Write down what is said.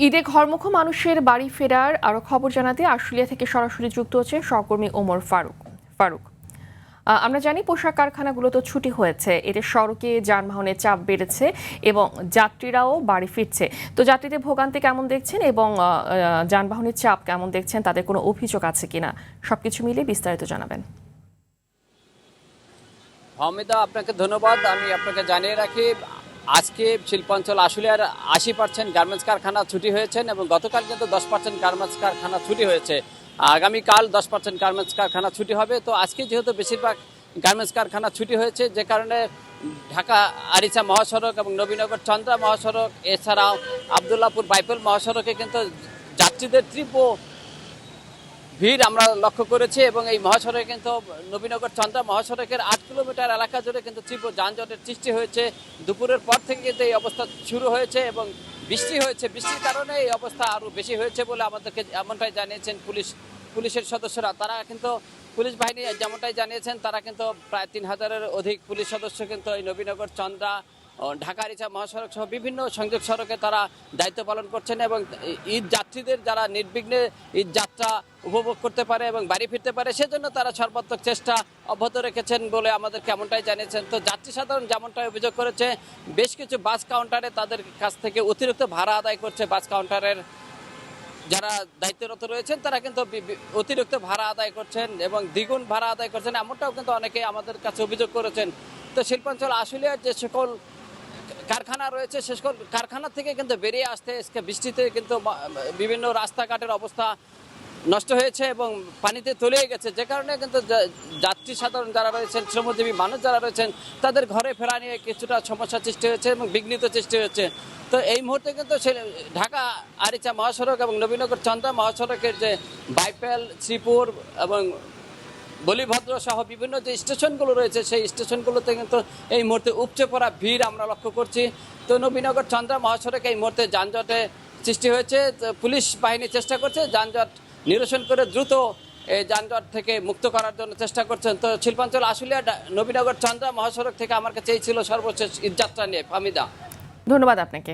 ঈদে ঘরমুখো মানুষের বাড়ি ফেরার আরো খবর জানাতে আশুলিয়া থেকে সরাসরি যুক্ত হচ্ছে সহকর্মী ওমর ফারুক। ফারুক, আমরা জানি পোশাক কারখানাগুলোতে ছুটি হয়েছে, এতে সড়কে যানবাহনের চাপ বেড়েছে এবং যাত্রীরাও বাড়ি ফিরছে। তো যাত্রীদের ভোগান্তি কেমন দেখছেন এবং যানবাহনের চাপ কেমন দেখছেন, তাদের কোনো অভিযোগ আছে কিনা, সবকিছু মিলিয়ে বিস্তারিত জানাবেন। হামিদা, আপনাকে ধন্যবাদ। আমি আপনাকে জানিয়ে রাখি, আজকে শিল্পাঞ্চল আশুলিয়ার 80% গার্মেন্টস কারখানা ছুটি হয়েছেন এবং গতকাল কিন্তু 10% গার্মেন্টস কারখানা ছুটি হয়েছে। আগামীকাল 10% গার্মেন্টস কারখানা ছুটি হবে। তো আজকে যেহেতু বেশিরভাগ গার্মেন্টস কারখানা ছুটি হয়েছে, যে কারণে ঢাকা আরিচা মহাসড়ক এবং নবীনগর চন্দ্রা মহাসড়ক, এছাড়াও আবদুল্লাপুর বাইপেল মহাসড়কে কিন্তু যাত্রীদের তীব্র ভিড় আমরা লক্ষ্য করেছি এবং এই মহাসড়কে কিন্তু নবীনগর চন্দ্রা মহাসড়কের 8 কিলোমিটার এলাকা জুড়ে কিন্তু তীব্র যানজটের সৃষ্টি হয়েছে। দুপুরের পর থেকে কিন্তু এই অবস্থা শুরু হয়েছে এবং বৃষ্টি হয়েছে, বৃষ্টির কারণে এই অবস্থা আরও বেশি হয়েছে বলে আমাদেরকে এমনটাই জানিয়েছেন পুলিশের সদস্যরা। তারা কিন্তু পুলিশ বাহিনী যেমনটাই জানিয়েছেন, তারা কিন্তু প্রায় 3000-এর অধিক পুলিশ সদস্য কিন্তু এই নবীনগর চন্দ্রা, ঢাকা আরিচা মহাসড়ক সহ বিভিন্ন সংযোগ সড়কে তারা দায়িত্ব পালন করছেন এবং ঈদ যাত্রীদের যারা নির্বিঘ্নে ঈদ যাত্রা উপভোগ করতে পারে এবং বাড়ি ফিরতে পারে, সেজন্য তারা সর্বাত্মক চেষ্টা অব্যাহত রেখেছেন বলে আমাদের কেমনটাই জানিয়েছেন। তো যাত্রী সাধারণ যেমনটাই অভিযোগ করেছে, বেশ কিছু বাস কাউন্টারে তাদের কাছ থেকে অতিরিক্ত ভাড়া আদায় করছে। বাস কাউন্টারের যারা দায়িত্বরত রয়েছেন তারা কিন্তু অতিরিক্ত ভাড়া আদায় করছেন এবং দ্বিগুণ ভাড়া আদায় করছেন, এমনটাও কিন্তু অনেকে আমাদের কাছে অভিযোগ করেছেন। তো শিল্পাঞ্চল আশুলিয়ার যে সকল কারখানা রয়েছে, সে সকল কারখানা থেকে কিন্তু বেরিয়ে আসতে বৃষ্টিতে কিন্তু বিভিন্ন রাস্তাঘাটের অবস্থা নষ্ট হয়েছে এবং পানিতে তলিয়ে গেছে, যে কারণে কিন্তু যাত্রী সাধারণ যারা রয়েছেন, শ্রমজীবী মানুষ যারা রয়েছেন, তাদের ঘরে ফেরা নিয়ে কিছুটা সমস্যা সৃষ্টি হয়েছে এবং বিঘ্নিত সৃষ্টি হয়েছে। তো এই মুহূর্তে কিন্তু ঢাকা আরিচা মহাসড়ক এবং নবীনগর চন্দ্রা মহাসড়কের যে বাইপেল, শ্রীপুর এবং বলিভদ্র সহ বিভিন্ন যে স্টেশনগুলো রয়েছে, সেই স্টেশনগুলোতে কিন্তু এই মুহূর্তে উপচে পড়া ভিড় আমরা লক্ষ্য করছি। তো নবীনগর চন্দ্রা মহাসড়কে এই মুহূর্তে যানজটে সৃষ্টি হয়েছে। পুলিশ বাহিনী চেষ্টা করছে যানজট নিরসন করে দ্রুত এই যানজট থেকে মুক্ত করার জন্য চেষ্টা করছেন। তো শিল্পাঞ্চল আশুলিয়া নবীনগর চন্দ্রা মহাসড়ক থেকে আমার কাছে এই ছিল সর্বশেষ ঈদযাত্রা নিয়ে। হামিদা, ধন্যবাদ আপনাকে।